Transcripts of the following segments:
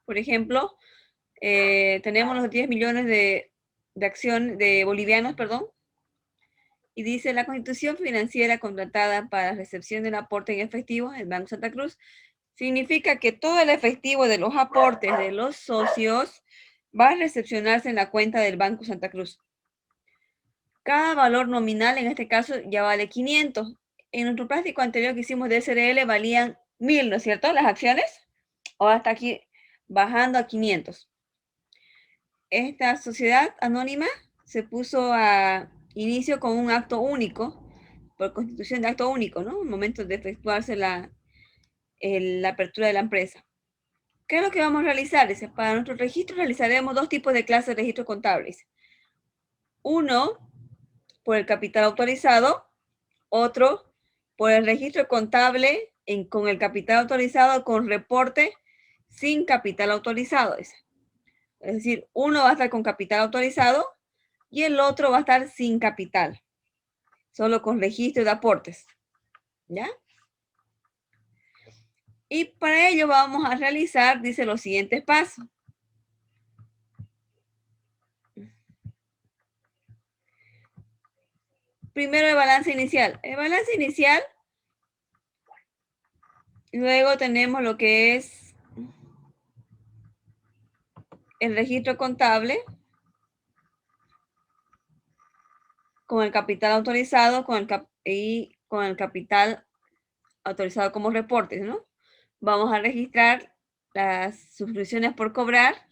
Por ejemplo, tenemos los 10 millones de bolivianos, perdón, y dice la constitución financiera contratada para recepción del aporte en efectivo en el Banco Santa Cruz significa que todo el efectivo de los aportes de los socios va a recepcionarse en la cuenta del Banco Santa Cruz. Cada valor nominal, en este caso, ya vale 500. En nuestro plástico anterior que hicimos de SRL valían 1000, ¿no es cierto? Las acciones. Ahora está aquí bajando a 500. Esta sociedad anónima se puso a inicio con un acto único, por constitución de acto único, ¿no? En momento de efectuarse la apertura de la empresa. ¿Qué es lo que vamos a realizar? Dice, para nuestro registro realizaremos dos tipos de clases de registro contables. Uno, por el capital autorizado, otro, por el registro contable con el capital autorizado con reporte sin capital autorizado. Dice. Es decir, uno va a estar con capital autorizado y el otro va a estar sin capital, solo con registro de aportes. ¿Ya? Y para ello vamos a realizar, dice, los siguientes pasos. Primero el balance inicial. El balance inicial, luego tenemos lo que es el registro contable con el capital autorizado y con el capital autorizado como reportes, ¿no? Vamos a registrar las suscripciones por cobrar,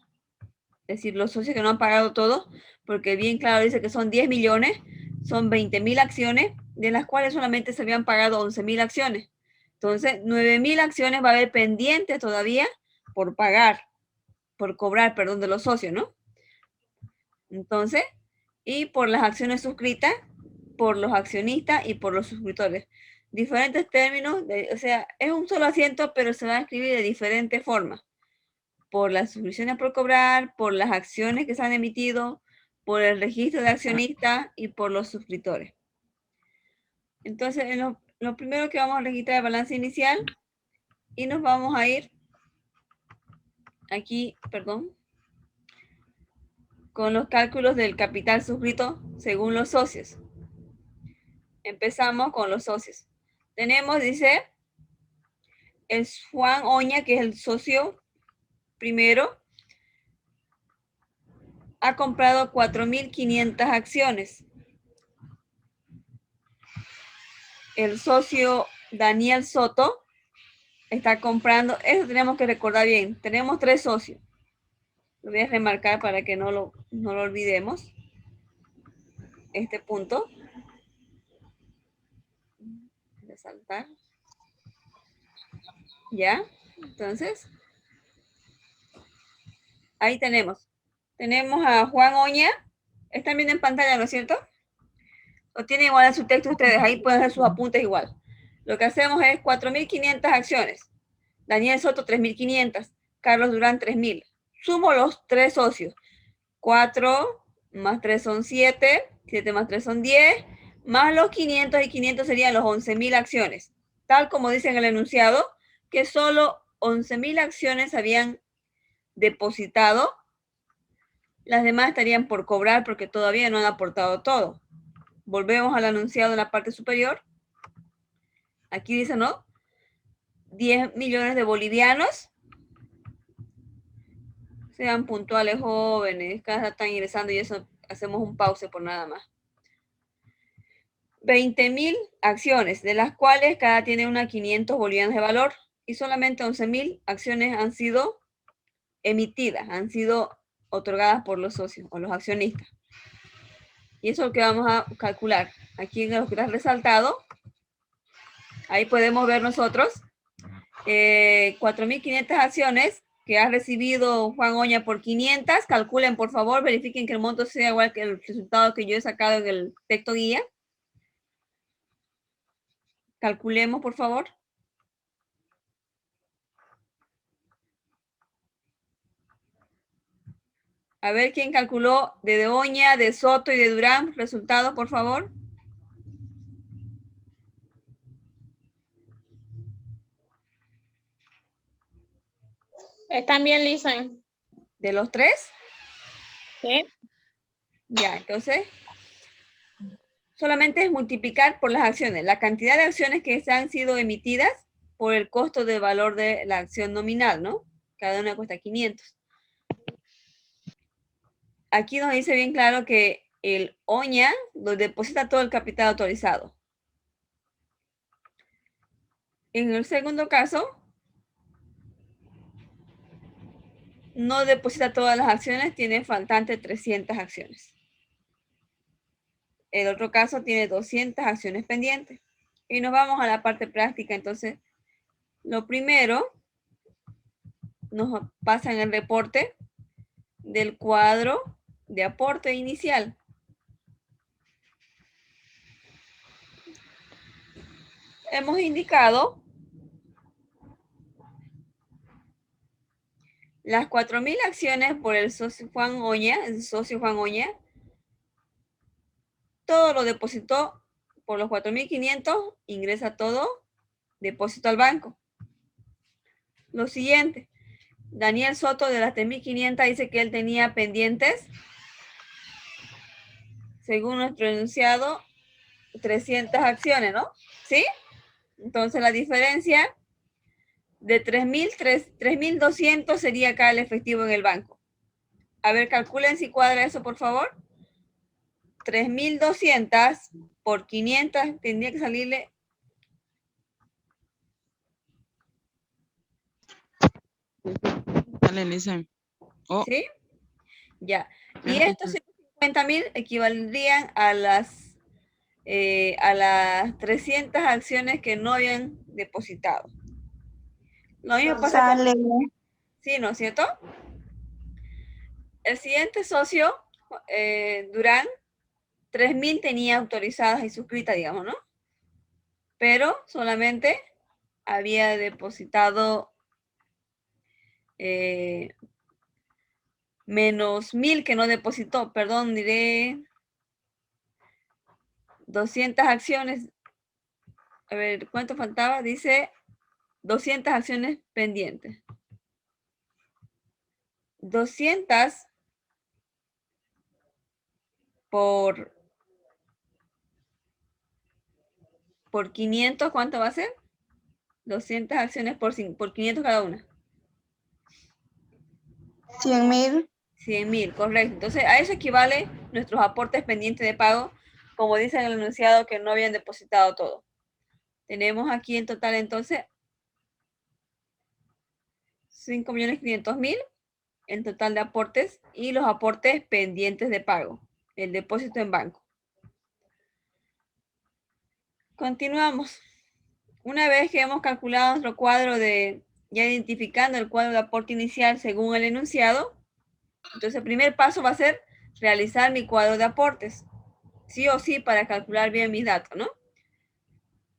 es decir, los socios que no han pagado todo, porque bien claro dice que son 10 millones, son 20.000 acciones, de las cuales solamente se habían pagado 11.000 acciones. Entonces, 9.000 acciones va a haber pendientes todavía por pagar, por cobrar, perdón, de los socios, ¿no? Entonces, y por las acciones suscritas, por los accionistas y por los suscriptores. Diferentes términos, o sea, es un solo asiento, pero se va a escribir de diferentes formas. Por las suscripciones por cobrar, por las acciones que se han emitido, por el registro de accionistas y por los suscriptores. Entonces, lo primero que vamos a registrar es el balance inicial y nos vamos a ir aquí, perdón, con los cálculos del capital suscrito según los socios. Empezamos con los socios. Tenemos, dice, el Juan Oña, que es el socio primero, ha comprado 4.500 acciones. El socio Daniel Soto está comprando, eso tenemos que recordar bien, tenemos 3 socios. Lo voy a remarcar para que no lo olvidemos. Este punto. Resaltar. ¿Ya? Entonces, ahí tenemos. Tenemos a Juan Oña. Están viendo en pantalla, ¿no es cierto? O tienen igual en su texto ustedes. Ahí pueden hacer sus apuntes igual. Lo que hacemos es 4.500 acciones. Daniel Soto, 3.500. Carlos Durán, 3.000. Sumo los 3 socios. 4 más 3 son 7. 7 más 3 son 10. Más los 500 y 500 serían los 11.000 acciones. Tal como dice en el enunciado, que solo 11.000 acciones habían depositado. Las demás estarían por cobrar porque todavía no han aportado todo. Volvemos al anunciado en la parte superior. Aquí dice, ¿no? 10 millones de bolivianos. Sean puntuales, jóvenes. Cada están ingresando y eso hacemos un pause por nada más. 20.000 acciones, de las cuales cada tiene una 500 bolivianos de valor y solamente 11.000 acciones han sido emitidas, han sido otorgadas por los socios o los accionistas. Y eso es lo que vamos a calcular. Aquí en lo que está resaltado, ahí podemos ver nosotros 4.500 acciones que ha recibido Juan Oña por 500. Calculen, por favor, verifiquen que el monto sea igual que el resultado que yo he sacado en el texto guía. Calculemos, por favor. A ver quién calculó de Oña, de Soto y de Durán. Resultados, por favor. Están bien, Lisen. ¿De los tres? Sí. Ya, entonces, solamente es multiplicar por las acciones, la cantidad de acciones que se han sido emitidas por el costo del valor de la acción nominal, ¿no? Cada una cuesta 500. Aquí nos dice bien claro que el OñA nos deposita todo el capital autorizado. En el segundo caso, no deposita todas las acciones, tiene faltante 300 acciones. El otro caso tiene 200 acciones pendientes. Y nos vamos a la parte práctica. Entonces, lo primero, nos pasa en el reporte del cuadro de aporte inicial. Hemos indicado las 4.000 acciones por el socio Juan Oña, todo lo depositó por los 4.500, ingresa todo, depósito al banco. Lo siguiente, Daniel Soto de las 3.500 dice que él tenía pendientes, según nuestro enunciado, 300 acciones, ¿no? ¿Sí? Entonces la diferencia de 3.200 sería acá el efectivo en el banco. A ver, calculen si cuadra eso, por favor. 3.200 por 500 tendría que salirle. Dale, Lisa. Oh, ¿Sí? Ya. Y espérate, estos 150.000 equivaldrían a las 300 acciones que no habían depositado. Lo mismo pasa con... Sí, ¿no es cierto? El siguiente socio, Durán, 3.000 tenía autorizadas y suscritas, digamos, ¿no? Pero solamente había depositado menos 1.000 que no depositó, perdón, diré 200 acciones. A ver, ¿cuánto faltaba? Dice 200 acciones pendientes. 200 por 500, ¿cuánto va a ser? 200 acciones por 500 cada una. 100.000. 100.000, correcto. Entonces, a eso equivale nuestros aportes pendientes de pago, como dice en el enunciado que no habían depositado todo. Tenemos aquí en total, entonces, 5.500.000 en total de aportes y los aportes pendientes de pago, el depósito en banco. Continuamos. Una vez que hemos calculado nuestro cuadro ya identificando el cuadro de aporte inicial según el enunciado, entonces el primer paso va a ser realizar mi cuadro de aportes, sí o sí, para calcular bien mis datos, ¿no?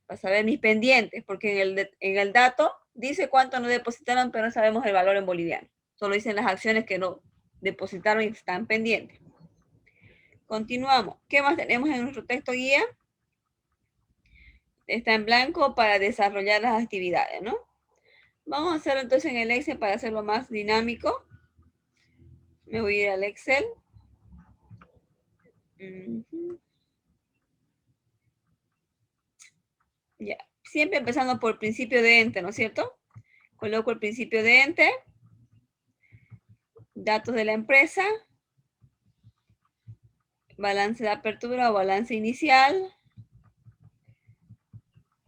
Para saber mis pendientes, porque en el dato dice cuánto no depositaron, pero no sabemos el valor en boliviano. Solo dicen las acciones que no depositaron y están pendientes. Continuamos. ¿Qué más tenemos en nuestro texto guía? Está en blanco para desarrollar las actividades, ¿no? Vamos a hacerlo entonces en el Excel para hacerlo más dinámico. Me voy a ir al Excel. Ya. Siempre empezando por principio de ente, ¿no es cierto? Coloco el principio de ente. Datos de la empresa. Balance de apertura o balance inicial.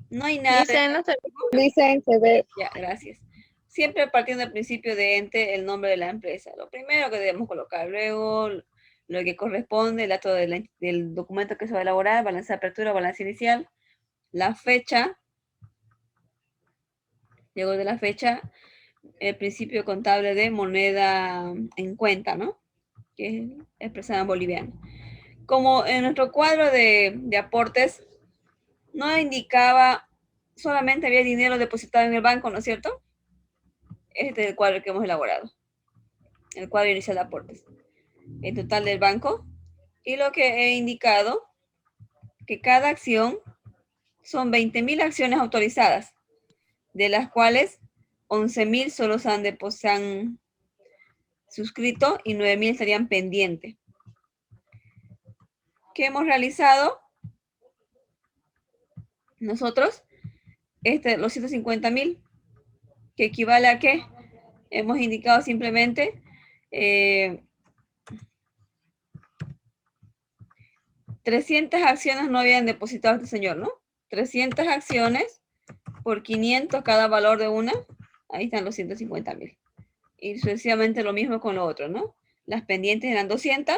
No hay nada Lisen, no se Listen, se ve. Ya, gracias. Siempre partiendo del principio de ente, el nombre de la empresa. Lo primero que debemos colocar, luego lo que corresponde, el dato del documento que se va a elaborar, balance de apertura, balance inicial, la fecha, luego de la fecha, el principio contable de moneda en cuenta, ¿no? Que es expresada en boliviano. Como en nuestro cuadro de aportes no indicaba, solamente había dinero depositado en el banco, ¿no es cierto? Este es el cuadro que hemos elaborado. El cuadro inicial de aportes. El total del banco. Y lo que he indicado, que cada acción son 20.000 acciones autorizadas, de las cuales 11.000 solo se han suscrito y 9.000 estarían pendientes. ¿Qué hemos realizado? Nosotros, los 150.000, que equivale a qué? Hemos indicado simplemente 300 acciones no habían depositado este señor, ¿no? 300 acciones por 500 cada valor de una. Ahí están los 150.000. Y sucesivamente lo mismo con lo otro, ¿no? Las pendientes eran 200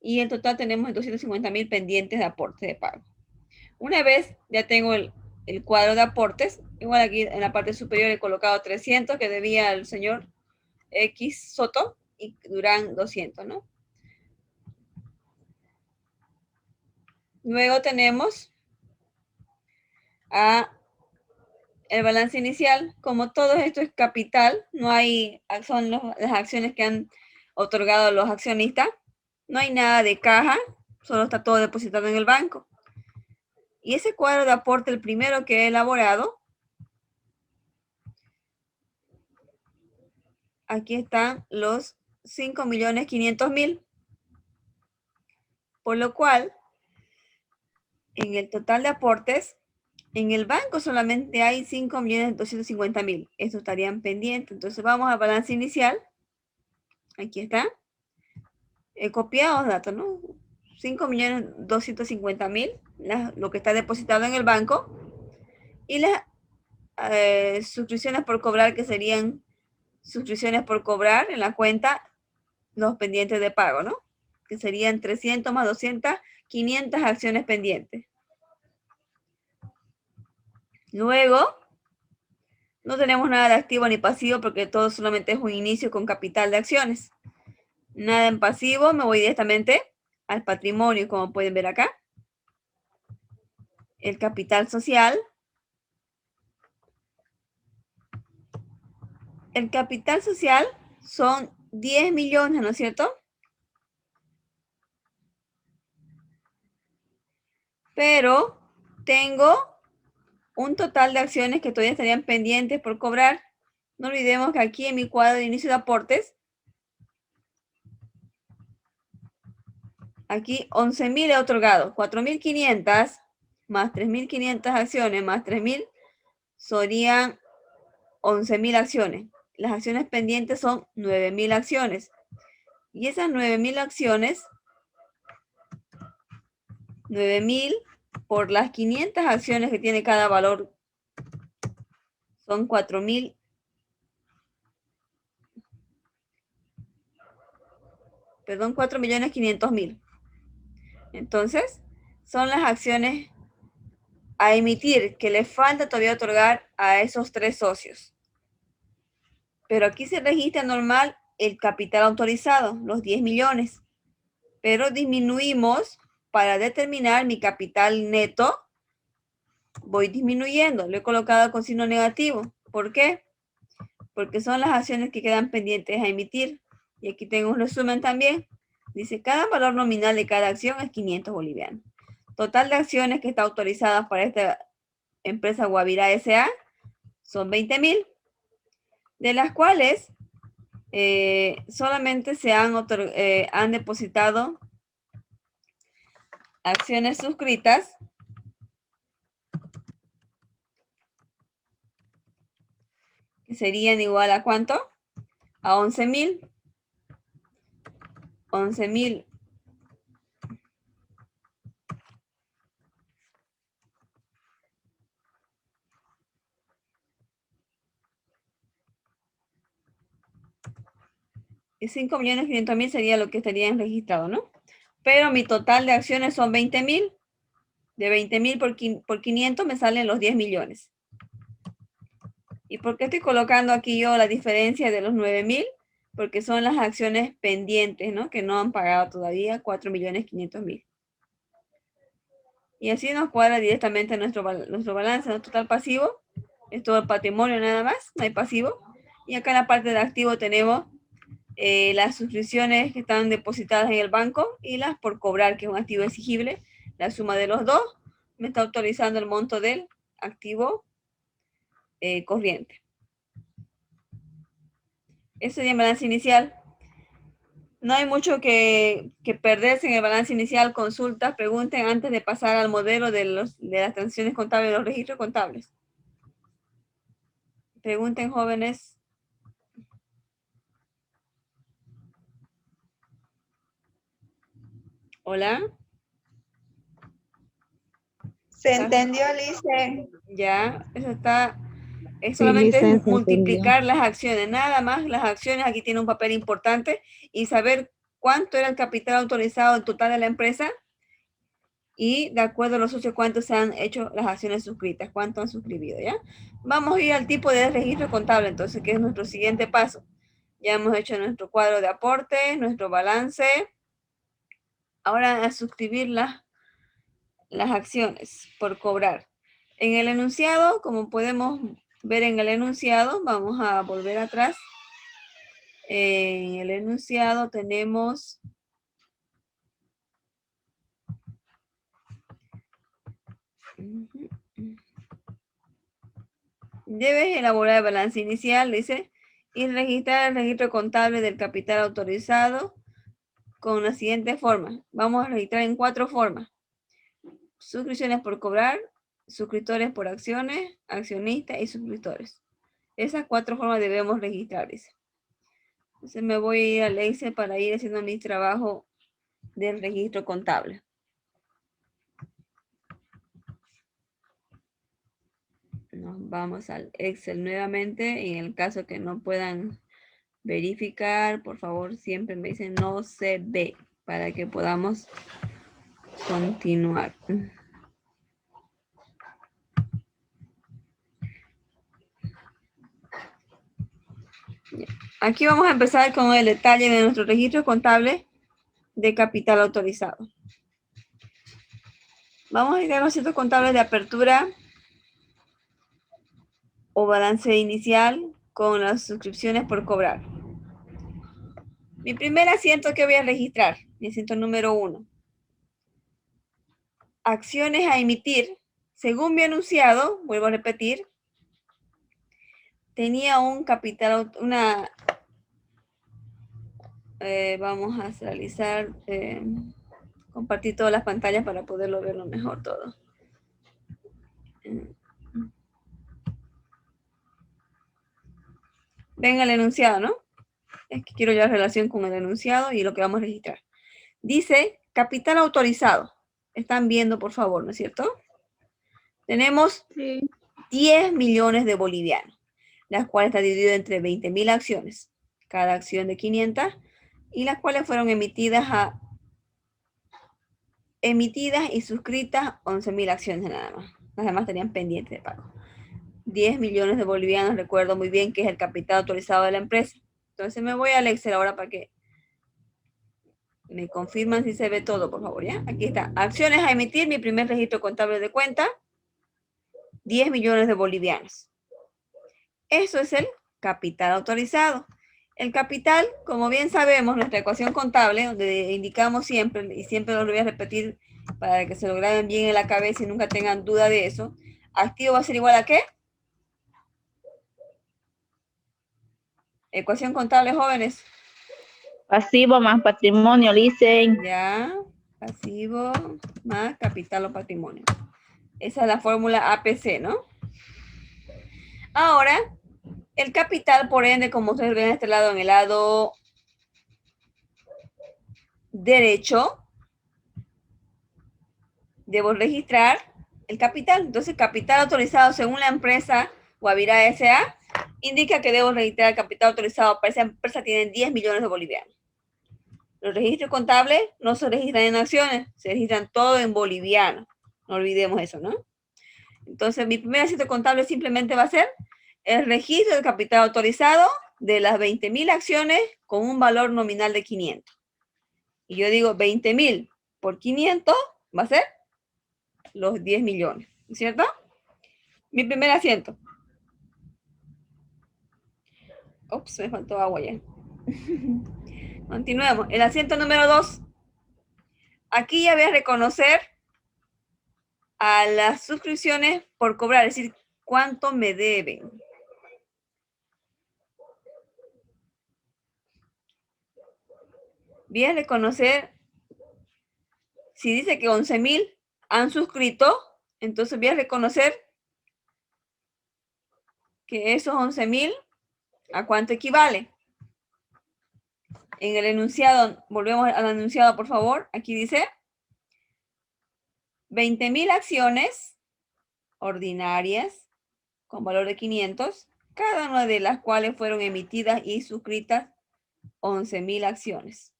y en total tenemos 250.000 pendientes de aporte de pago. Una vez ya tengo el cuadro de aportes, igual aquí en la parte superior he colocado 300 que debía el señor X Soto y Durán 200, ¿no? Luego tenemos el balance inicial. Como todo esto es capital, no hay, son las acciones que han otorgado los accionistas, no hay nada de caja, solo está todo depositado en el banco. Y ese cuadro de aporte, el primero que he elaborado, aquí están los 5.500.000. Por lo cual, en el total de aportes, en el banco solamente hay 5.250.000. Estos estarían pendientes. Entonces vamos al balance inicial. Aquí está. He copiado los datos, ¿no? 5.250.000, lo que está depositado en el banco. Y las suscripciones por cobrar, que serían suscripciones por cobrar en la cuenta, los pendientes de pago, ¿no? Que serían 300 más 200, 500 acciones pendientes. Luego, no tenemos nada de activo ni pasivo porque todo solamente es un inicio con capital de acciones. Nada en pasivo, me voy directamente al patrimonio, como pueden ver acá. El capital social. El capital social son 10 millones, ¿no es cierto? Pero tengo un total de acciones que todavía estarían pendientes por cobrar. No olvidemos que aquí en mi cuadro de inicio de aportes, aquí 11.000 he otorgado, 4.500 más 3.500 acciones más 3.000 serían 11.000 acciones. Las acciones pendientes son 9.000 acciones. Y esas 9.000 acciones, 9.000 por las 500 acciones que tiene cada valor, son 4.000. Perdón, 4.500.000. Entonces, son las acciones a emitir que le falta todavía otorgar a esos 3 socios. Pero aquí se registra normal el capital autorizado, los 10 millones. Pero disminuimos para determinar mi capital neto. Voy disminuyendo, lo he colocado con signo negativo. ¿Por qué? Porque son las acciones que quedan pendientes a emitir. Y aquí tengo un resumen también. Dice, cada valor nominal de cada acción es 500 bolivianos. Total de acciones que está autorizadas para esta empresa Guavirá S.A. son 20.000, de las cuales solamente se han depositado acciones suscritas que serían igual a ¿cuánto? A 11.000. 11.000 y 5.500.000 sería lo que estarían registrado, ¿no? Pero mi total de acciones son 20.000. De 20.000 por 500 me salen los 10 millones. ¿Y por qué estoy colocando aquí yo la diferencia de los 9.000? Porque son las acciones pendientes, ¿no? Que no han pagado todavía 4.500.000. Y así nos cuadra directamente nuestro balance, ¿no? Total pasivo. Es todo el patrimonio nada más, no hay pasivo. Y acá en la parte de activo tenemos las suscripciones que están depositadas en el banco y las por cobrar, que es un activo exigible. La suma de los dos me está autorizando el monto del activo corriente. Eso sería el balance inicial. No hay mucho que perderse en el balance inicial. Consultas, pregunten antes de pasar al modelo de las transacciones contables, de los registros contables. Pregunten, jóvenes. Hola. ¿Se entendió, Licen? Ya, eso está. Es Sí, solamente Licen, se multiplicar las acciones, nada más las acciones. Aquí tiene un papel importante y saber cuánto era el capital autorizado en total de la empresa y de acuerdo a los socios cuántos se han hecho las acciones suscritas, cuánto han suscribido, ¿ya? Vamos a ir al tipo de registro contable, entonces, que es nuestro siguiente paso. Ya hemos hecho nuestro cuadro de aporte, nuestro balance. Ahora a suscribir las acciones por cobrar. En el enunciado, como podemos ver en el enunciado, vamos a volver atrás. En el enunciado tenemos debes elaborar el balance inicial, dice, y registrar el registro contable del capital autorizado con la siguiente forma. Vamos a registrar en 4 formas. Suscripciones por cobrar, suscriptores por acciones, accionistas y suscriptores. Esas 4 formas debemos registrar, dice. Entonces me voy a ir al Excel para ir haciendo mi trabajo del registro contable. Nos vamos al Excel nuevamente. En el caso que no puedan verificar, por favor, siempre me dicen no se ve para que podamos continuar. Aquí vamos a empezar con el detalle de nuestro registro contable de capital autorizado. Vamos a ir a los registros contables de apertura o balance inicial con las suscripciones por cobrar. Mi primer asiento que voy a registrar, mi asiento número 1. Acciones a emitir. Según mi enunciado, vuelvo a repetir, tenía un capital, vamos a realizar, compartir todas las pantallas para poderlo verlo mejor todo. Ven el enunciado, ¿no? Es que quiero ya relación con el enunciado y lo que vamos a registrar. Dice capital autorizado. Están viendo, por favor, ¿no es cierto? Tenemos 10 millones de bolivianos, las cuales están divididas entre 20.000 acciones, cada acción de 500, y las cuales fueron emitidas y suscritas 11.000 acciones nada más. Las demás tenían pendientes de pago. 10 millones de bolivianos, recuerdo muy bien que es el capital autorizado de la empresa. Entonces me voy al Excel ahora para que me confirman si se ve todo, por favor, ¿ya? Aquí está. Acciones a emitir, mi primer registro contable de cuenta, 10 millones de bolivianos. Eso es el capital autorizado. El capital, como bien sabemos, nuestra ecuación contable, donde indicamos siempre, y siempre lo voy a repetir para que se lo graben bien en la cabeza y nunca tengan duda de eso, activo va a ser igual a ¿qué? Ecuación contable, jóvenes. Pasivo más patrimonio, Licen. Ya, pasivo más capital o patrimonio. Esa es la fórmula APC, ¿no? Ahora, el capital, por ende, como ustedes ven a este lado, en el lado derecho, debo registrar el capital. Entonces, capital autorizado según la empresa Guavirá S.A. indica que debo registrar el capital autorizado para esa empresa. Tienen 10 millones de bolivianos. Los registros contables no se registran en acciones, se registran todo en boliviano. No olvidemos eso, ¿no? Entonces, mi primer asiento contable simplemente va a ser el registro del capital autorizado de las 20.000 acciones con un valor nominal de 500. Y yo digo 20.000 por 500 va a ser los 10 millones, ¿cierto? Mi primer asiento. Ups, me faltó agua ya. Continuemos. El asiento número 2. Aquí ya voy a reconocer a las suscripciones por cobrar, es decir, cuánto me deben. Voy a reconocer, si dice que 11.000 han suscrito, entonces voy a reconocer que esos 11.000, ¿a cuánto equivale? En el enunciado, volvemos al enunciado, por favor. Aquí dice 20.000 acciones ordinarias con valor de 500, cada una de las cuales fueron emitidas y suscritas 11.000 acciones.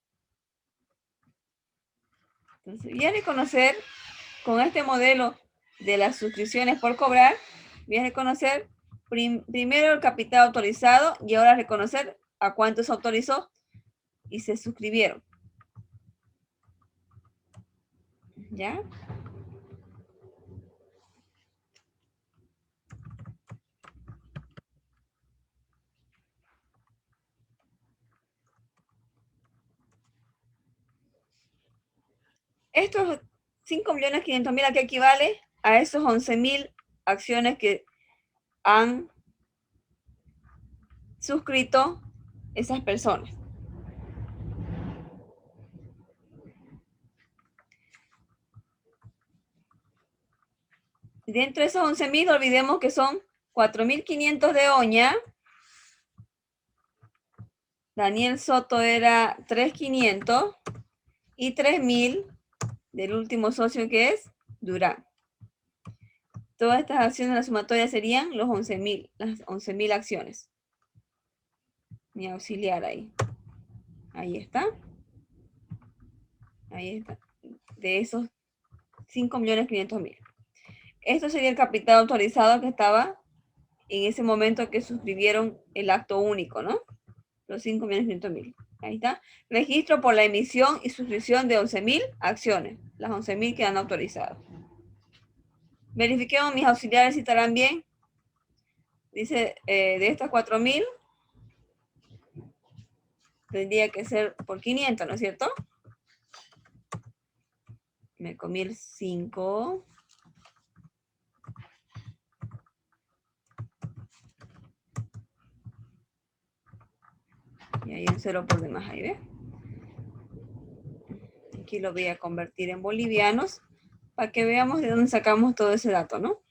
Entonces, voy a reconocer con este modelo de las suscripciones por cobrar, voy a reconocer primero el capital autorizado y ahora reconocer a cuánto se autorizó y se suscribieron. ¿Ya? Estos 5.500.000 ¿a qué equivale? A esos 11.000 acciones que han suscrito esas personas. Dentro de esos 11.000, olvidemos que son 4.500 de Oña. Daniel Soto era 3.500 y 3.000 del último socio que es Durán. Todas estas acciones, la sumatoria serían los 11.000, las 11.000 acciones. Mi auxiliar ahí. Ahí está. Ahí está. De esos 5.500.000. Esto sería el capital autorizado que estaba en ese momento que suscribieron el acto único, ¿no? Los 5.500.000. Ahí está. Registro por la emisión y suscripción de 11.000 acciones. Las 11.000 que han autorizado. Verifiquemos mis auxiliares si estarán bien. Dice, de estas 4.000, tendría que ser por 500, ¿no es cierto? Me comí el 5. Y hay un 0 por demás ahí, ¿ves? Aquí lo voy a convertir en bolivianos para que veamos de dónde sacamos todo ese dato, ¿no?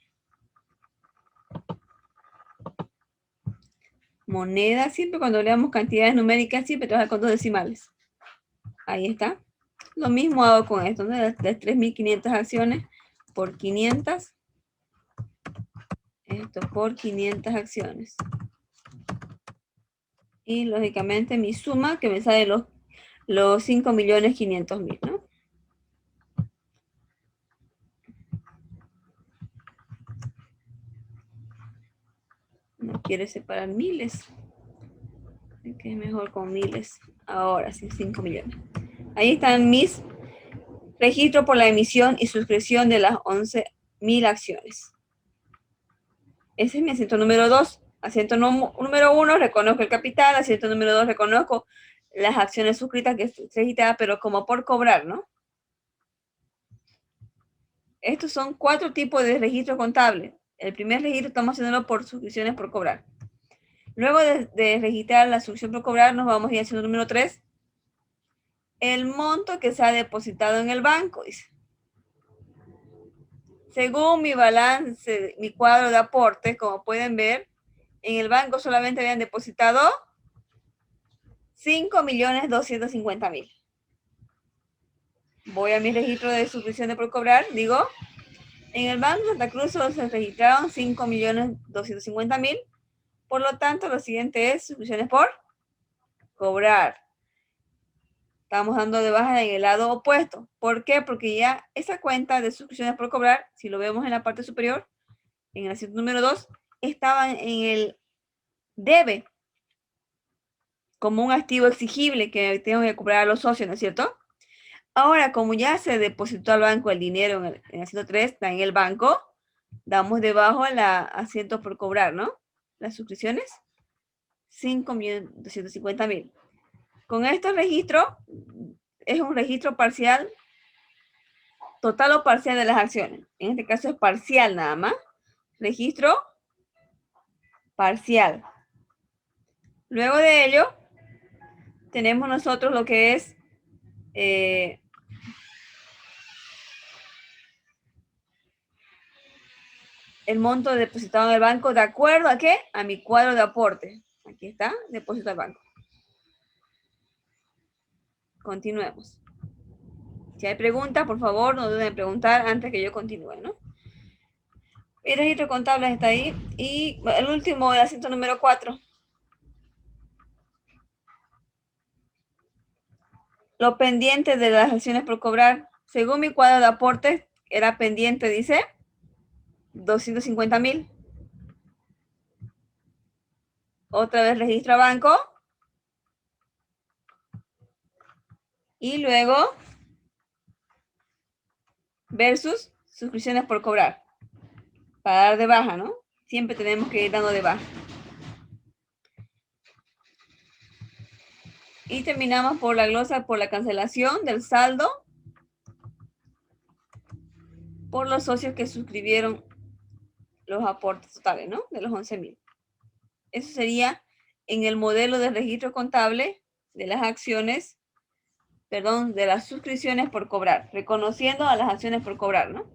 Moneda, siempre cuando leamos cantidades numéricas, siempre trabaja con dos decimales. Ahí está. Lo mismo hago con esto, ¿no? Las 3.500 acciones por 500. Esto por 500 acciones. Y lógicamente mi suma que me sale los 5.500.000, ¿no? No quiere separar miles. Que es mejor con miles. Ahora sí, 5 millones. Ahí están mis registros por la emisión y suscripción de las 11.000 acciones. Ese es mi asiento número 2. Asiento número 1, reconozco el capital. Asiento número 2, reconozco las acciones suscritas que estoy registrada, pero como por cobrar, ¿no? Estos son 4 tipos de registro contable. El primer registro estamos haciéndolo por suscripciones por cobrar. Luego de registrar la suscripción por cobrar, nos vamos a ir haciendo el número 3. El monto que se ha depositado en el banco, dice. Según mi balance, mi cuadro de aporte, como pueden ver, en el banco solamente habían depositado 5.250.000. Voy a mi registro de suscripción de por cobrar, digo, en el Banco Santa Cruz solo se registraron 5.250.000. Por lo tanto, lo siguiente es suscripciones por cobrar. Estamos dando de baja en el lado opuesto. ¿Por qué? Porque ya esa cuenta de suscripciones por cobrar, si lo vemos en la parte superior, en el asiento número 2, estaba en el debe, como un activo exigible que tengo que cobrar a los socios, ¿no es cierto? Ahora, como ya se depositó al banco el dinero en el asiento 3, está en el banco, damos debajo a la asiento por cobrar, ¿no? Las suscripciones, 5.250.000. Con este registro, es un registro parcial, total o parcial de las acciones. En este caso es parcial nada más. Registro parcial. Luego de ello, tenemos nosotros lo que es el monto depositado en el banco de acuerdo a qué? A mi cuadro de aporte. Aquí está, depósito al banco. Continuemos. Si hay preguntas, por favor, no duden en preguntar antes que yo continúe, ¿no? El registro contable está ahí. Y el último, el asiento número 4. Lo pendiente de las acciones por cobrar. Según mi cuadro de aportes, era pendiente, dice, 250,000. Otra vez registro a banco. Y luego, versus suscripciones por cobrar. Para dar de baja, ¿no? Siempre tenemos que ir dando de baja. Y terminamos por la glosa, por la cancelación del saldo por los socios que suscribieron los aportes totales, ¿no? De los 11,000. Eso sería en el modelo de registro contable de las acciones, perdón, de las suscripciones por cobrar, reconociendo a las acciones por cobrar, ¿no?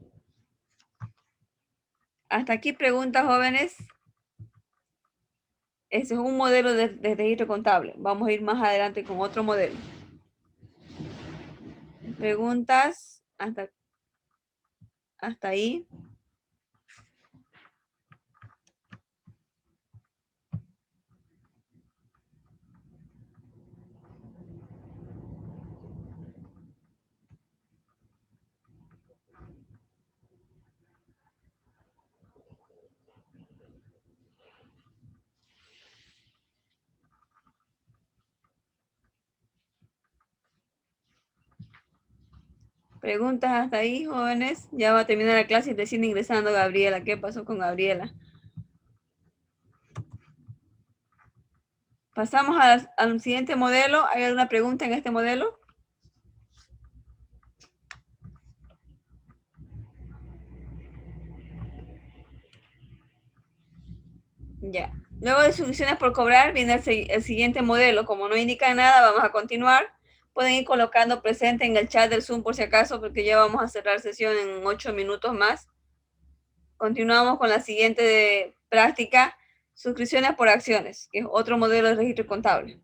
Hasta aquí preguntas, jóvenes. Ese es un modelo de registro contable. Vamos a ir más adelante con otro modelo. Preguntas hasta ahí. Preguntas hasta ahí, jóvenes. Ya va a terminar la clase y recién ingresando Gabriela. ¿Qué pasó con Gabriela? Pasamos al siguiente modelo. ¿Hay alguna pregunta en este modelo? Ya. Luego de suscripciones por cobrar viene el siguiente modelo. Como no indica nada, vamos a continuar. Pueden ir colocando presente en el chat del Zoom por si acaso, porque ya vamos a cerrar sesión en 8 minutos más. Continuamos con la siguiente práctica, suscripciones por acciones, que es otro modelo de registro contable.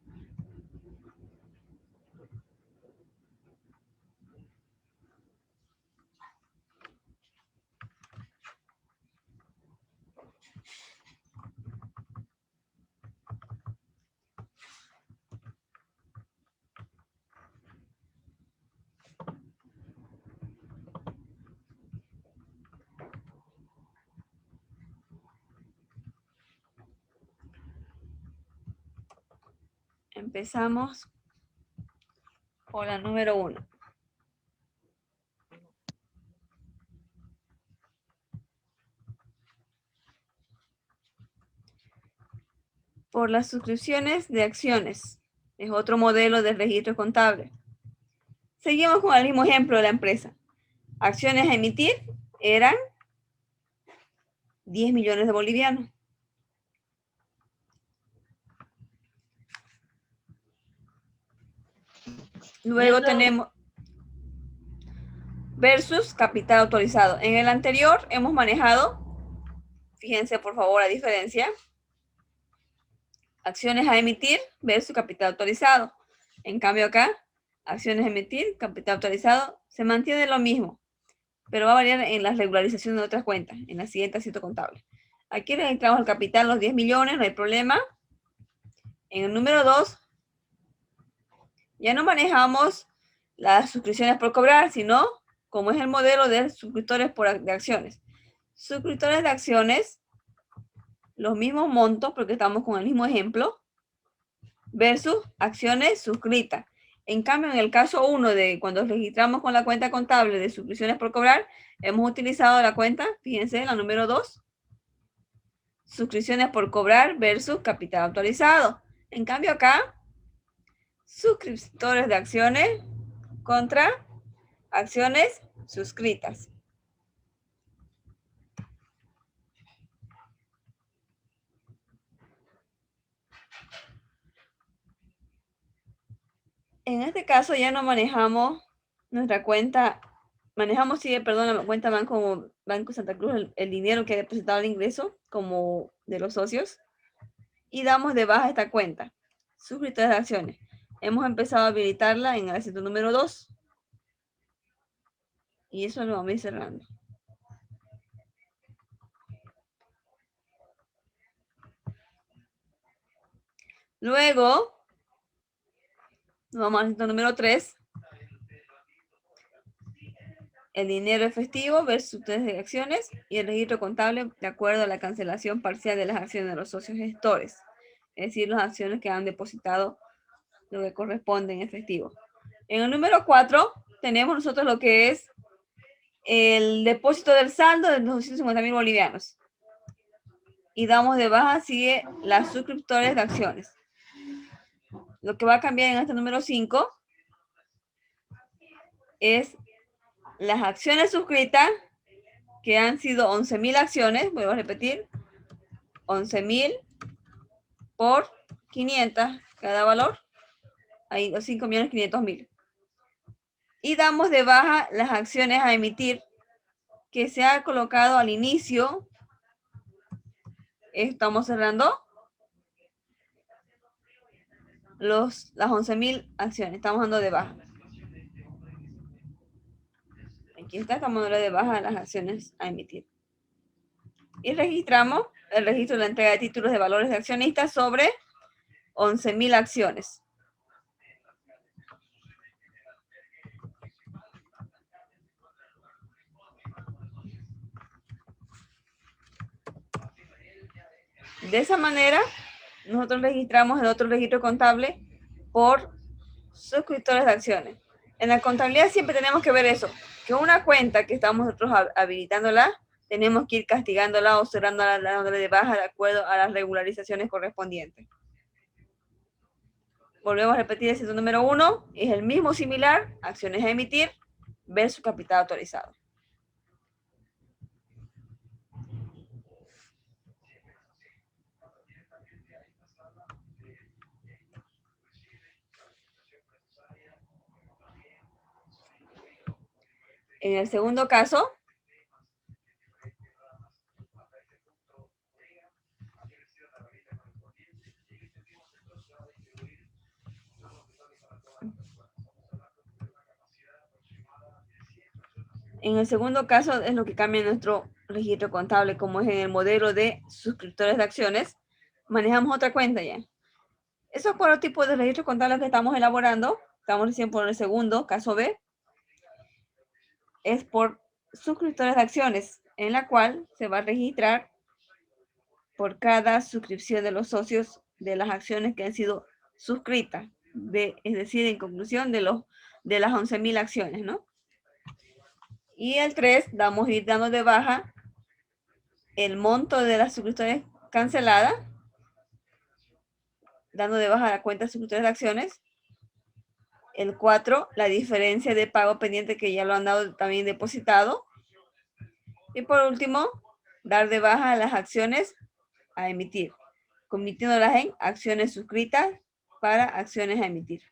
Empezamos por la número 1. Por las suscripciones de acciones. Es otro modelo de registro contable. Seguimos con el mismo ejemplo de la empresa. Acciones a emitir eran 10 millones de bolivianos. Luego tenemos versus capital autorizado. En el anterior hemos manejado, fíjense por favor la diferencia, acciones a emitir versus capital autorizado. En cambio acá, acciones a emitir, capital autorizado, se mantiene lo mismo, pero va a variar en la regularización de otras cuentas, en la siguiente asiento contable. Aquí registramos el capital, los 10 millones, no hay problema. En el número 2, ya no manejamos las suscripciones por cobrar, sino como es el modelo de suscriptores de acciones. Suscriptores de acciones, los mismos montos, porque estamos con el mismo ejemplo, versus acciones suscritas. En cambio, en el caso 1 de cuando registramos con la cuenta contable de suscripciones por cobrar, hemos utilizado la cuenta, fíjense, la número 2, suscripciones por cobrar versus capital actualizado. En cambio acá, suscriptores de acciones contra acciones suscritas. En este caso ya no manejamos nuestra cuenta, manejamos, sí, perdón, la cuenta Banco Santa Cruz, el dinero que ha depositado el ingreso como de los socios, y damos de baja esta cuenta, suscriptores de acciones. Hemos empezado a habilitarla en el asiento número 2. Y eso lo vamos a ir cerrando. Luego, nos vamos al asiento número 3. El dinero efectivo versus test de acciones y el registro contable de acuerdo a la cancelación parcial de las acciones de los socios gestores. Es decir, las acciones que han depositado lo que corresponde en efectivo. En el número 4 tenemos nosotros lo que es el depósito del saldo de 250.000 bolivianos. Y damos de baja, sigue las suscriptores de acciones. Lo que va a cambiar en este número 5 es las acciones suscritas, que han sido 11.000 acciones, vuelvo a repetir, 11.000 por 500 cada valor, ahí 5.500.000. Y damos de baja las acciones a emitir que se ha colocado al inicio. Estamos cerrando las 11.000 acciones, estamos dando de baja. Aquí está, estamos dando de baja las acciones a emitir. Y registramos el registro de la entrega de títulos de valores de accionistas sobre 11.000 acciones. De esa manera, nosotros registramos el otro registro contable por suscriptores de acciones. En la contabilidad siempre tenemos que ver eso, que una cuenta que estamos nosotros habilitándola, tenemos que ir castigándola o cerrándola, dándole de baja de acuerdo a las regularizaciones correspondientes. Volvemos a repetir el número 1, es el mismo similar, acciones a emitir versus capital autorizado. En el segundo caso, es lo que cambia en nuestro registro contable, como es en el modelo de suscriptores de acciones, manejamos otra cuenta ya. Esos 4 tipos de registros contables que estamos elaborando, estamos recién por el segundo, caso B, es por suscriptores de acciones, en la cual se va a registrar por cada suscripción de los socios de las acciones que han sido suscritas, es decir, en conclusión de las 11.000 acciones, ¿no? Y el 3, ir dando de baja el monto de las suscripciones canceladas, dando de baja la cuenta de suscriptores de acciones. El 4, la diferencia de pago pendiente que ya lo han dado también depositado. Y por último, dar de baja las acciones a emitir, convirtiéndolas en acciones suscritas para acciones a emitir.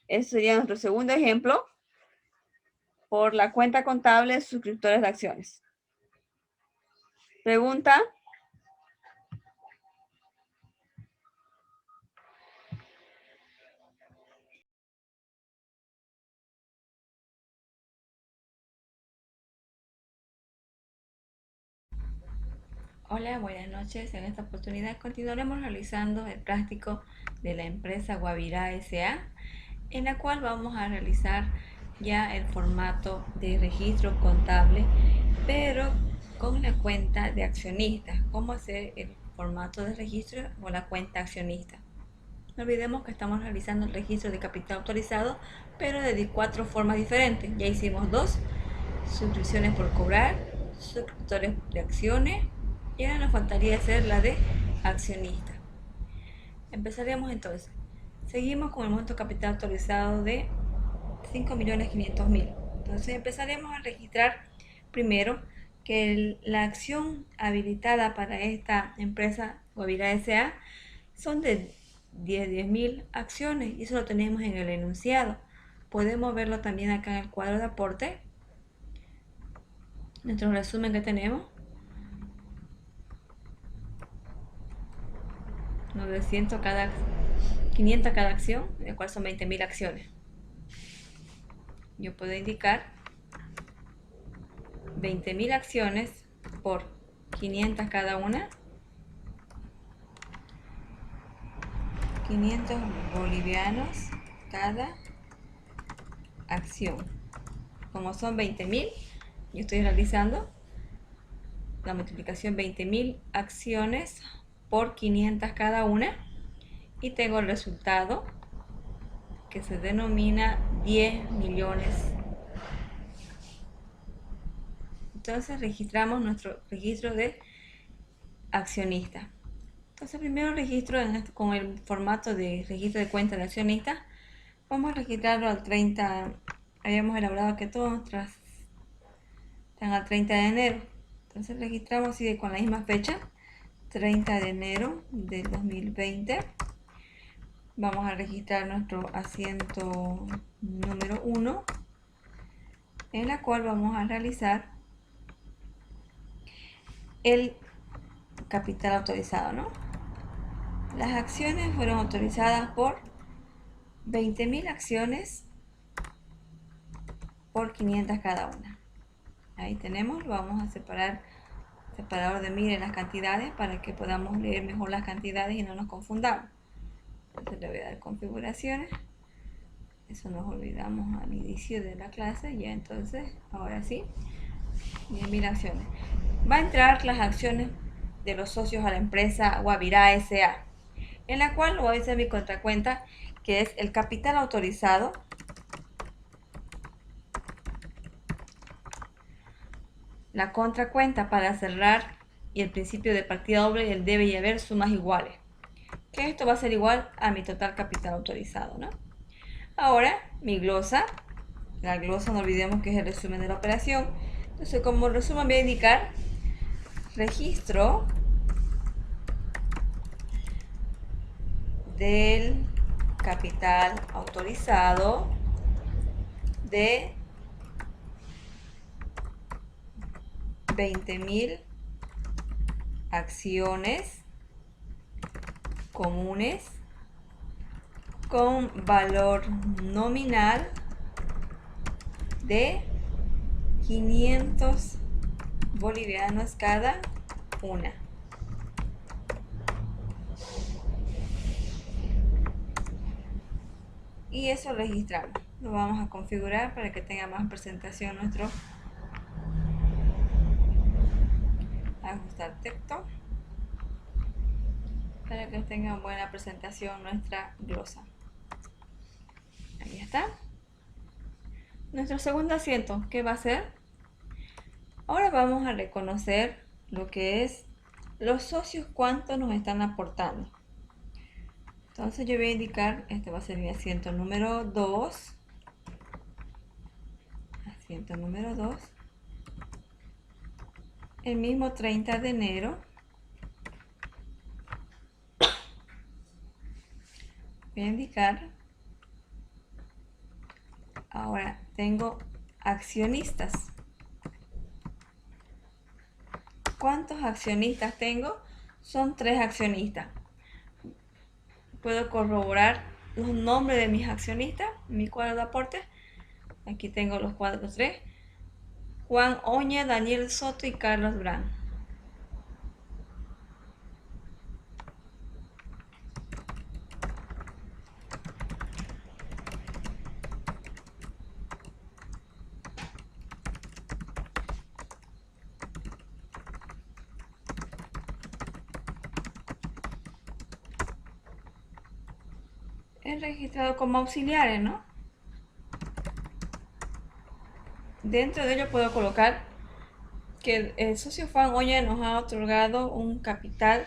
Ese sería nuestro segundo ejemplo por la cuenta contable de suscriptores de acciones. ¿Pregunta? Hola, buenas noches. En esta oportunidad continuaremos realizando el práctico de la empresa Guavirá S.A., en la cual vamos a realizar ya el formato de registro contable, pero con la cuenta de accionistas. ¿Cómo hacer el formato de registro con la cuenta accionista? No olvidemos que estamos realizando el registro de capital autorizado, pero de 4 formas diferentes. Ya hicimos 2, suscripciones por cobrar, suscriptores de acciones, y ahora nos faltaría hacer la de accionista. Empezaremos entonces. Seguimos con el monto capital autorizado de 5.500.000. Entonces empezaremos a registrar primero que la acción habilitada para esta empresa Guavirá S.A. son de 10.000 acciones y eso lo tenemos en el enunciado. Podemos verlo también acá en el cuadro de aporte. Nuestro resumen que tenemos. 900 cada, 500 cada acción, el cual son 20.000 acciones. Yo puedo indicar 20.000 acciones por 500 cada una. 500 bolivianos cada acción. Como son 20.000, yo estoy realizando la multiplicación 20.000 acciones por 500 cada una y tengo el resultado que se denomina 10 millones. Entonces registramos nuestro registro de accionista. Entonces primero registro con el formato de registro de cuenta de accionista. Vamos a registrarlo al 30. Habíamos elaborado que todas nuestras están al 30 de enero. Entonces registramos así con la misma fecha, 30 de enero del 2020. Vamos a registrar nuestro asiento número 1, en la cual vamos a realizar el capital autorizado, ¿no? Las acciones fueron autorizadas por 20.000 acciones por 500 cada una. Ahí tenemos, vamos a separar separador de mira en las cantidades para que podamos leer mejor las cantidades y no nos confundamos. Entonces le voy a dar configuraciones. Eso nos olvidamos al inicio de la clase. Ya entonces, ahora sí, 10.000 acciones. Va a entrar las acciones de los socios a la empresa Guavirá S.A., en la cual voy a hacer mi contracuenta, que es el capital autorizado. La contracuenta para cerrar y el principio de partida doble y el debe y haber sumas iguales. Que esto va a ser igual a mi total capital autorizado, ¿no? Ahora, mi glosa. La glosa no olvidemos que es el resumen de la operación. Entonces, como resumen voy a indicar registro del capital autorizado de 20.000 acciones comunes con valor nominal de 500 bolivianos cada una. Y eso registramos. Lo vamos a configurar para que tenga más presentación nuestro. Ajustar texto para que tenga buena presentación nuestra glosa. Ahí está. Nuestro segundo asiento, ¿qué va a ser? Ahora vamos a reconocer lo que es los socios, cuánto nos están aportando. Entonces yo voy a indicar, este va a ser mi asiento número 2. Asiento número 2. El mismo 30 de enero. Voy a indicar. Ahora tengo accionistas. ¿Cuántos accionistas tengo? Son 3 accionistas. Puedo corroborar los nombres de mis accionistas en mi cuadro de aporte. Aquí tengo los cuadros 3. Juan Oña, Daniel Soto y Carlos Durán. He registrado como auxiliares, ¿no? Dentro de ello puedo colocar que el socio Juan Oña nos ha otorgado un capital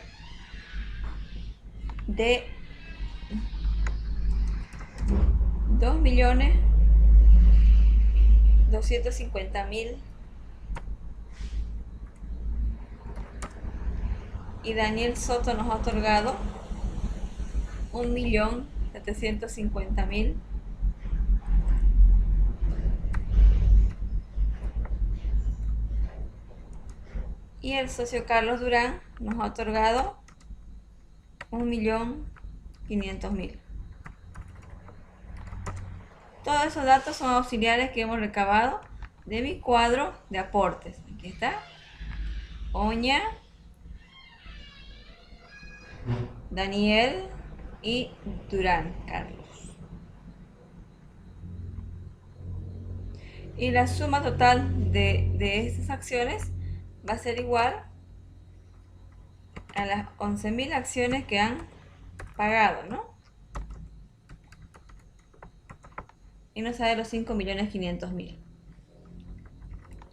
de 2.250.000 y Daniel Soto nos ha otorgado 1.750.000. Y el socio Carlos Durán nos ha otorgado 1.500.000. Todos esos datos son auxiliares que hemos recabado de mi cuadro de aportes. Aquí está. Oña, Daniel y Durán Carlos. Y la suma total de estas acciones va a ser igual a las 11.000 acciones que han pagado, ¿no? Y nos sale los 5.500.000.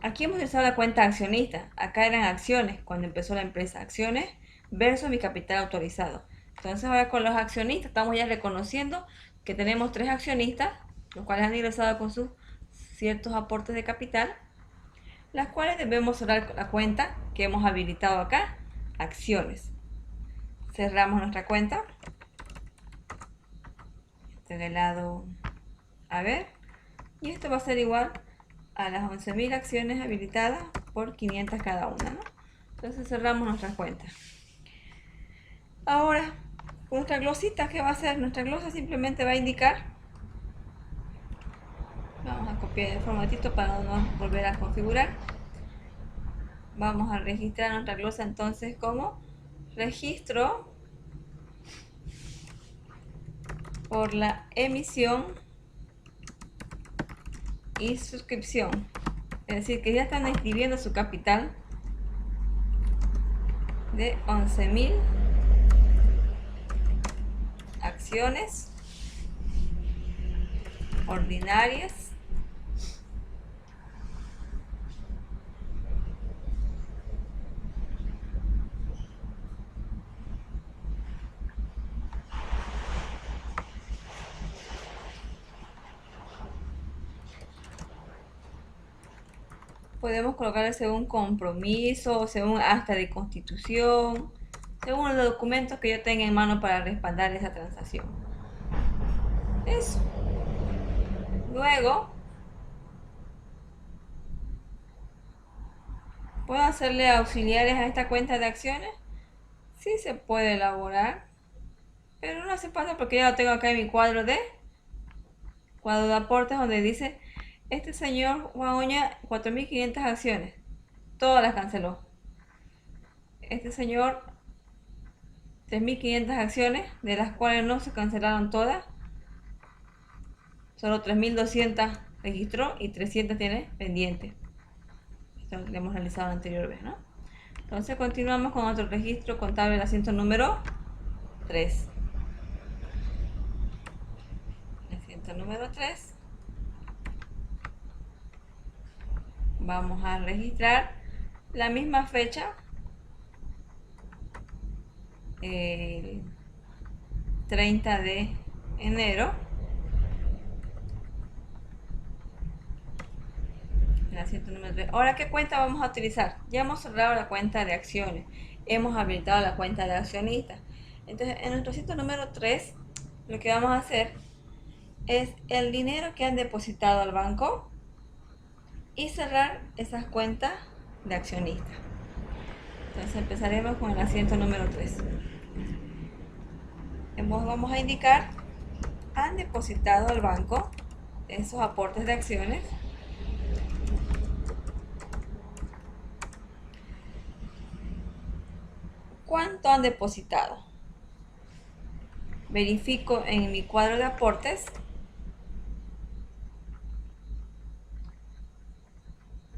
Aquí hemos usado la cuenta accionista. Acá eran acciones cuando empezó la empresa. Acciones versus mi capital autorizado. Entonces ahora con los accionistas estamos ya reconociendo que tenemos 3 accionistas, los cuales han ingresado con sus ciertos aportes de capital, las cuales debemos cerrar la cuenta que hemos habilitado acá, acciones. Cerramos nuestra cuenta. Este del lado, a ver, y esto va a ser igual a las 11.000 acciones habilitadas por 500 cada una, ¿no? Entonces cerramos nuestra cuenta. Ahora, nuestra glosita, ¿qué va a hacer? Nuestra glosa simplemente va a indicar, vamos a copiar el formatito para no volver a configurar. Vamos a registrar nuestra glosa entonces como registro por la emisión y suscripción. Es decir, que ya están inscribiendo su capital de 11.000 acciones ordinarias podemos colocarle según compromiso, según acta de constitución, según los documentos que yo tenga en mano para respaldar esa transacción. Eso. Luego, ¿puedo hacerle auxiliares a esta cuenta de acciones? Sí se puede elaborar, pero no hace falta porque ya lo tengo acá en mi cuadro de aportes, donde dice este señor Juan Oña 4.500 acciones, todas las canceló. Este señor 3.500 acciones, de las cuales no se cancelaron todas, solo 3.200 registró y 300 tiene pendiente. Esto lo hemos realizado la anterior vez, ¿no? Entonces continuamos con otro registro contable, el asiento número 3. El asiento número 3. Vamos a registrar la misma fecha, el 30 de enero. El asiento número 3. Ahora, ¿qué cuenta vamos a utilizar? Ya hemos cerrado la cuenta de acciones, hemos habilitado la cuenta de accionistas. Entonces, en nuestro asiento número 3, lo que vamos a hacer es el dinero que han depositado al banco y cerrar esas cuentas de accionistas. Entonces empezaremos con el asiento número 3. Vamos a indicar, han depositado al banco esos aportes de acciones. ¿Cuánto han depositado? Verifico en mi cuadro de aportes.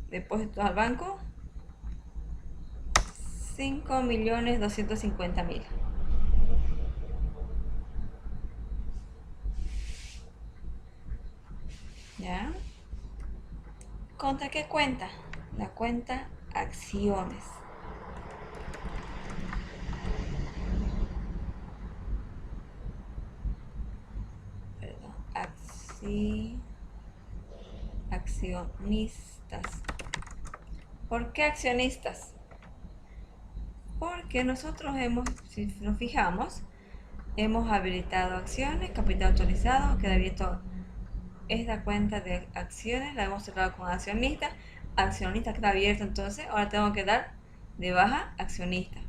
Depósitos al banco, 5.250.000. ¿Ya? ¿Contra qué cuenta? La cuenta acciones. Perdón, accionistas. ¿Por qué accionistas? Porque nosotros si nos fijamos, Hemos habilitado acciones, capital autorizado, queda abierto esta cuenta de acciones, la hemos cerrado con accionista. Accionista queda abierto, entonces ahora tengo que dar de baja accionista.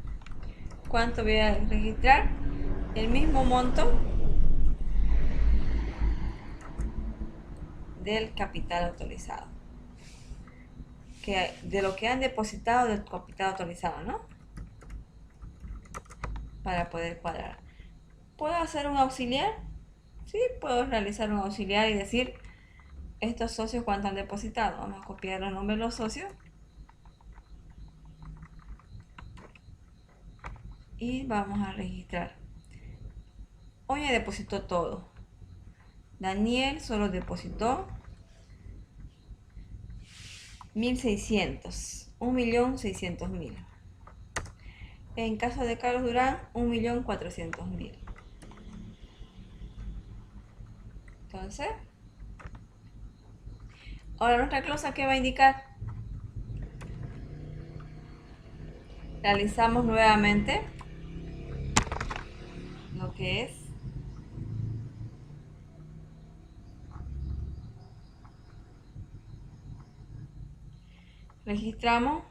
¿Cuánto voy a registrar? El mismo monto del capital autorizado, que de lo que han depositado del capital autorizado, ¿no? Para poder cuadrar. ¿Puedo hacer un auxiliar? Sí, puedo realizar un auxiliar y decir estos socios cuánto han depositado. Vamos a copiar los nombres de los socios y vamos a registrar. Oña depositó todo. Daniel solo depositó 1.600, 1.600.000. En caso de Carlos Durán, 1.400.000. Entonces, ahora nuestra glosa, ¿qué va a indicar? Realizamos nuevamente lo que es registramos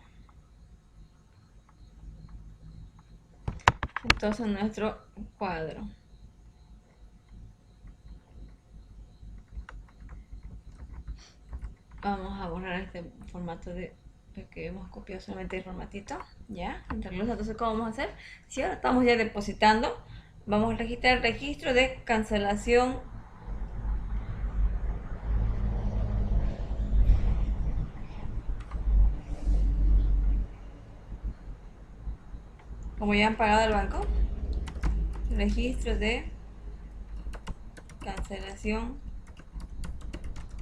entonces nuestro cuadro. Vamos a borrar este formato de que hemos copiado solamente el formatito, ya, entonces ¿cómo vamos a hacer? Si ahora estamos ya depositando, vamos a registrar el registro de cancelación como ya han pagado el banco, registro de cancelación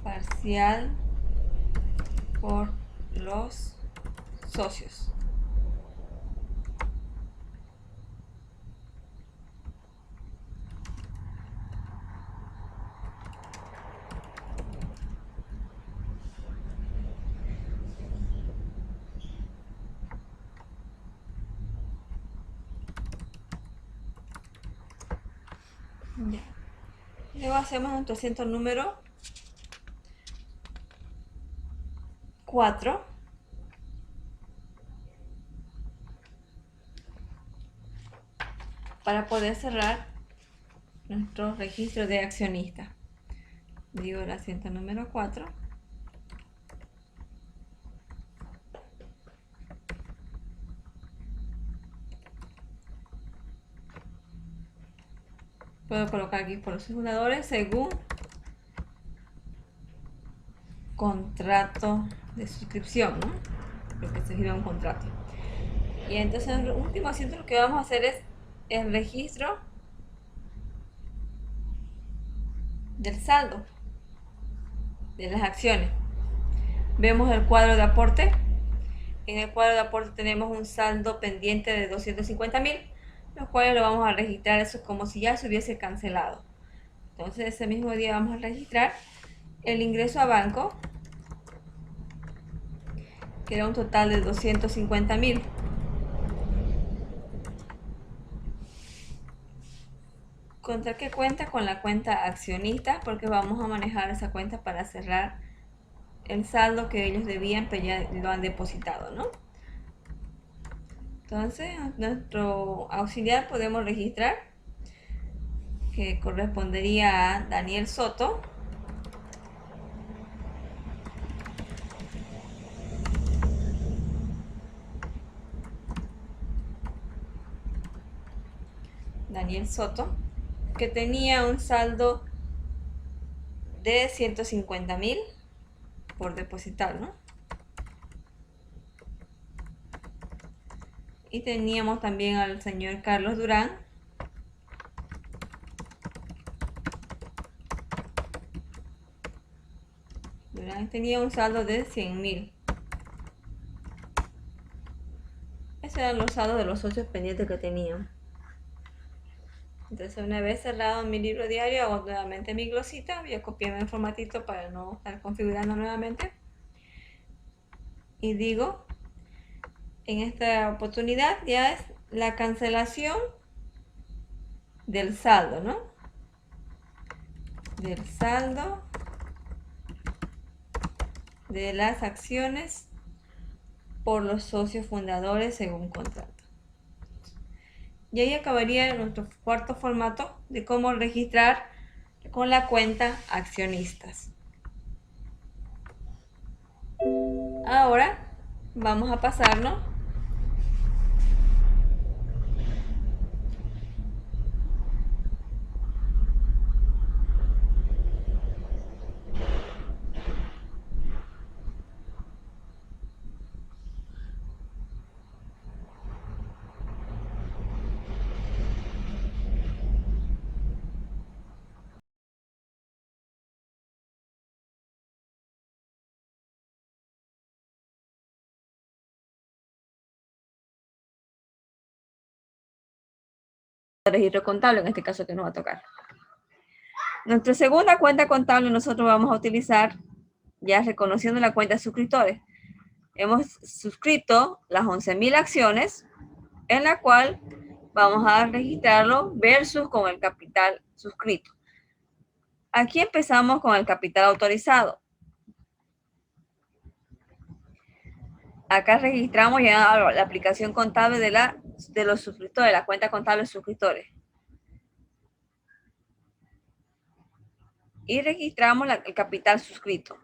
parcial por los socios. Ya. Luego hacemos nuestro asiento número 4. Para poder cerrar nuestro registro de accionista. Digo el asiento número 4. Puedo colocar aquí por los fundadores según contrato de suscripción, ¿no? Porque se gira un contrato. Y entonces en el último asiento lo que vamos a hacer es el registro del saldo de las acciones. Vemos el cuadro de aporte. En el cuadro de aporte tenemos un saldo pendiente de 250.000, los cuales lo vamos a registrar eso como si ya se hubiese cancelado. Entonces ese mismo día vamos a registrar el ingreso a banco, que era un total de 250.000. ¿Contra qué cuenta? Con la cuenta accionista, porque vamos a manejar esa cuenta para cerrar el saldo que ellos debían, pero ya lo han depositado, ¿no? Entonces, nuestro auxiliar podemos registrar que correspondería a Daniel Soto. Daniel Soto, que tenía un saldo de 150.000 por depositar, ¿no? Y teníamos también al señor Carlos Durán, tenía un saldo de 100.000. Esos eran los saldos de los socios pendientes que tenían. Entonces, una vez cerrado mi libro diario, hago nuevamente mi glosita. Voy a copiarme el formatito para no estar configurando nuevamente. Y digo, en esta oportunidad ya es la cancelación del saldo, ¿no? Del saldo de las acciones por los socios fundadores según contrato. Y ahí acabaría nuestro cuarto formato de cómo registrar con la cuenta accionistas. Ahora vamos a pasarnos registro contable, en este caso que nos va a tocar. Nuestra segunda cuenta contable nosotros vamos a utilizar, ya reconociendo la cuenta de suscriptores. Hemos suscrito las 11.000 acciones, en la cual vamos a registrarlo versus con el capital suscrito. Aquí empezamos con el capital autorizado. Acá registramos ya la aplicación contable de los suscriptores, la cuenta contable de suscriptores. Y registramos el capital suscrito.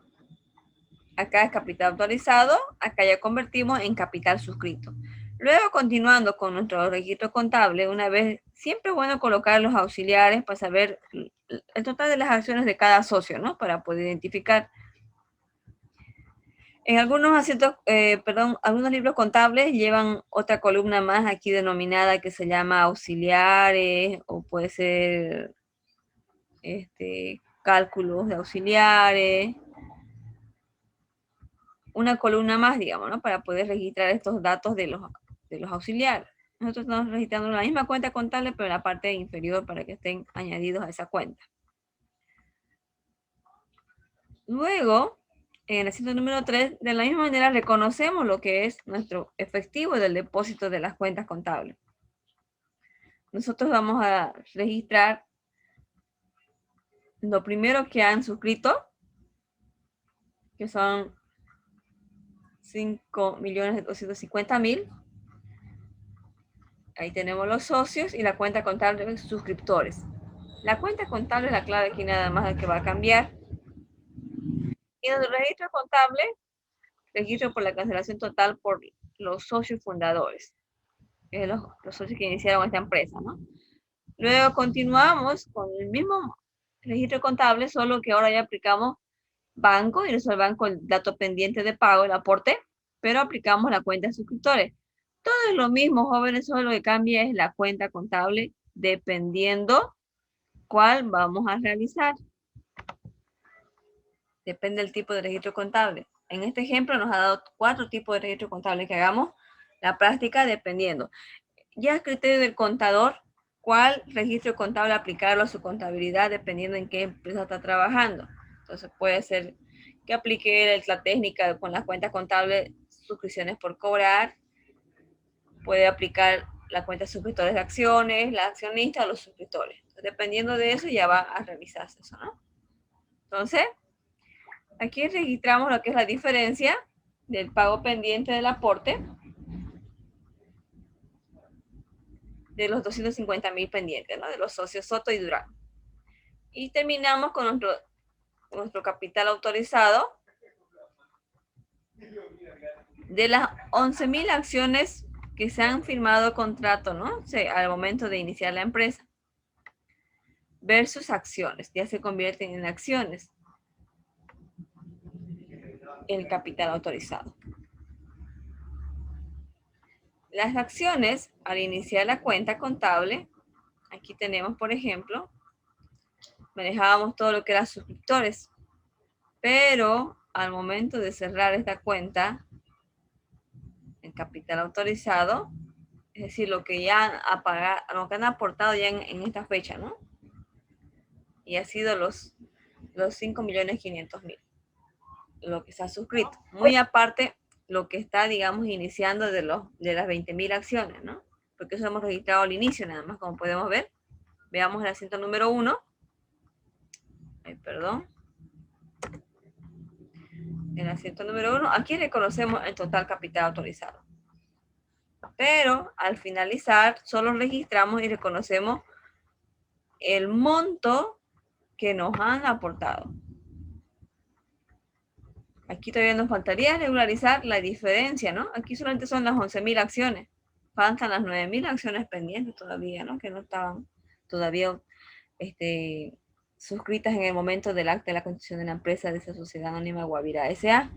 Acá es capital autorizado, acá ya convertimos en capital suscrito. Luego, continuando con nuestro registro contable, una vez, siempre es bueno colocar los auxiliares para saber el total de las acciones de cada socio, ¿no? Para poder identificar. En algunos algunos libros contables llevan otra columna más aquí denominada que se llama auxiliares, o puede ser cálculos de auxiliares. Una columna más, digamos, ¿no? Para poder registrar estos datos de los auxiliares. Nosotros estamos registrando la misma cuenta contable, pero en la parte inferior para que estén añadidos a esa cuenta. Luego, en el asiento número 3, de la misma manera reconocemos lo que es nuestro efectivo del depósito de las cuentas contables. Nosotros vamos a registrar lo primero que han suscrito, que son 5.250.000. Ahí tenemos los socios y la cuenta contable de suscriptores. La cuenta contable es la clave aquí nada más que va a cambiar. Y en el registro contable, registro por la cancelación total por los socios fundadores. Los socios que iniciaron esta empresa, ¿no? Luego continuamos con el mismo registro contable, solo que ahora ya aplicamos banco, y eso el banco, el dato pendiente de pago, el aporte, pero aplicamos la cuenta de suscriptores. Todo es lo mismo, jóvenes, solo lo que cambia es la cuenta contable, dependiendo cuál vamos a realizar. Depende del tipo de registro contable. En este ejemplo nos ha dado 4 tipos de registro contable que hagamos la práctica dependiendo. Ya es criterio del contador cuál registro contable aplicarlo a su contabilidad dependiendo en qué empresa está trabajando. Entonces puede ser que aplique la técnica con las cuentas contables, suscripciones por cobrar. Puede aplicar la cuenta de suscriptores de acciones, la accionista o los suscriptores. Entonces, dependiendo de eso ya va a realizarse eso, ¿no? Entonces, aquí registramos lo que es la diferencia del pago pendiente del aporte de los 250.000 pendientes, ¿no? De los socios Soto y Durán. Y terminamos con nuestro capital autorizado de las 11.000 acciones que se han firmado contrato, ¿no? Al momento de iniciar la empresa. Versus acciones, ya se convierten en acciones. El capital autorizado. Las acciones, al iniciar la cuenta contable, aquí tenemos, por ejemplo, manejábamos todo lo que eran suscriptores, pero al momento de cerrar esta cuenta, el capital autorizado, es decir, lo que ya lo que han aportado ya en esta fecha, ¿no? Y ha sido los 5.500.000, lo que se ha suscrito. Muy aparte, lo que está, digamos, iniciando de las 20.000 acciones, ¿no? Porque eso hemos registrado al inicio nada más, como podemos ver. Veamos el asiento número 1. Perdón. El asiento número 1. Aquí reconocemos el total capital autorizado. Pero al finalizar, solo registramos y reconocemos el monto que nos han aportado. Aquí todavía nos faltaría regularizar la diferencia, ¿no? Aquí solamente son las 11.000 acciones. Faltan las 9.000 acciones pendientes todavía, ¿no? Que no estaban todavía suscritas en el momento del acta de la constitución de la empresa de esa sociedad anónima Guavirá S.A.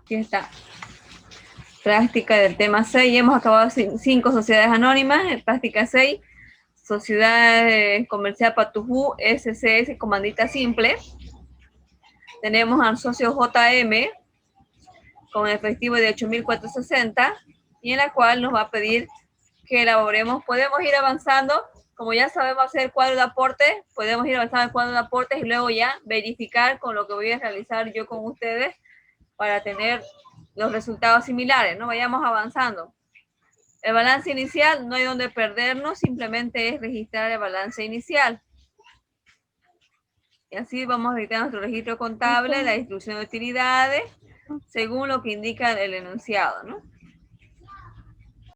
Aquí está. Práctica del tema 6. Hemos acabado 5 sociedades anónimas. En práctica 6, Sociedad Comercial Patujú, SCS, comandita simple. Tenemos al socio JM con efectivo de 8.460 y en la cual nos va a pedir que elaboremos. Podemos ir avanzando, como ya sabemos hacer el cuadro de aporte, podemos ir avanzando el cuadro de aportes y luego ya verificar con lo que voy a realizar yo con ustedes para tener los resultados similares, ¿no? Vayamos avanzando. El balance inicial, no hay donde perdernos, simplemente es registrar el balance inicial. Y así vamos a registrar nuestro registro contable, la distribución de utilidades, según lo que indica el enunciado, ¿no?